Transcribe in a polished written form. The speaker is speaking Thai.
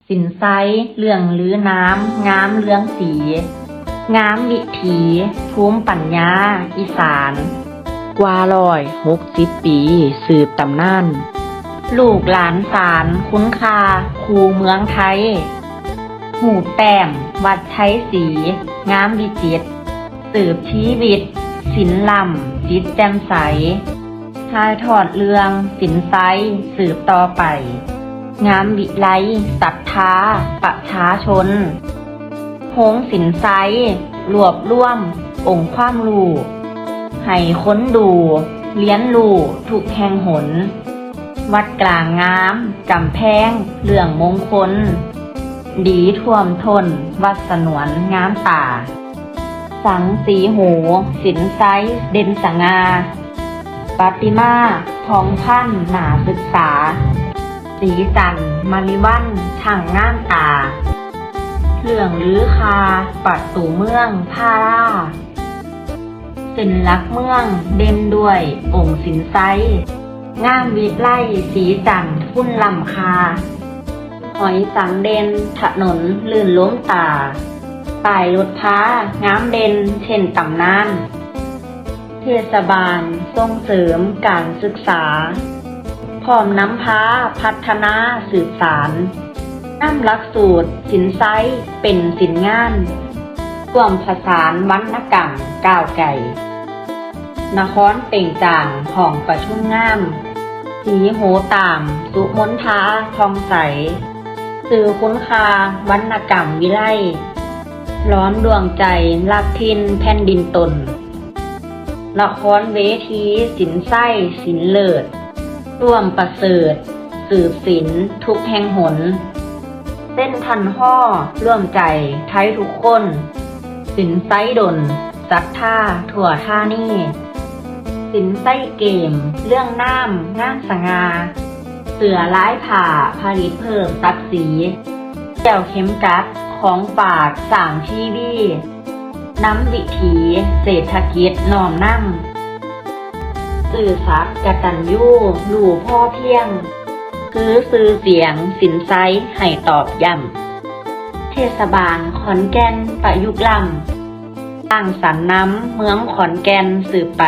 สินไซเรื่องลือน้ำงามเรื่องสี งามวิถีภูมิปัญญาอีสานกว่า160 ปีสืบตำนานลูกหลานสารคุ้นคาคูเมืองไทย หูแต้มวัดไทยสี งามวิจิตรสืบชีวิตศิลลำจิตแจ่มใสถ่ายทอดเรื่องสินไซสืบต่อไป งามวิไลศรัทธาประชาชนโฮงสินไซรวบรวมองค์ความรู้ให้ค้นดูเลี้ยนรู้ทุกแห่งหน วัดกลางงามกำแพงเรื่องมงคล ดีท่วมทนวัดสนวนงามตา สังสีหูสินไซเด่นสง่าปฏิมาทองพันหนาศึกษา สีจันมาริวันช่างงามตาเรื่องลือคาปัดตู่เมืองพาราสินลักเมืองเด่นด้วยองค์สินไซงามวิไลสีจันพุ่นลำคาหอยสังเด่นถนนลื่นล้มตาป้ายรถพ้างามเด่นเช่นตำนานเทศบาลส่งเสริมการศึกษาพร้อมน้ำพาพัฒนาสืบสารนำหลักสูตรสินไซเป็นสินงานร่วมผสานวรรณกรรมก้าวไก่นครเปล่งจ่างห้องประชุมงามสีโหตามสุมนทาทองใสสื่อคุ้นคาวรรณกรรมวิไลร้อนดวงใจรักทินแผ่นดินตนละครเวทีสินไส้สินเลิศร่วมประเสริฐสืบศิลทุกแห่งหนเส้นทันห่อร่วมใจไทยทุกคนสินไส้ดนศรัทธาทั่วท่านี่สินไส้เกมเรื่องน้ำงามสง่าเสือร้ายผ่าผลิตเพิ่มศักดิ์ศรีแก้วเข็มกัดของฝากสามชีวีน้ำวิถีเศรษฐกิจน้อมนั่งสื่อสัตย์กตัญญูรู้พ่อเพียงคือสื่อเสียงสินไซให้ตอบย้ำเทศบาลขอนแก่นประยุกต์ล้ำสร้างสรรค์น้ำเมืองขอนแก่นสืบไป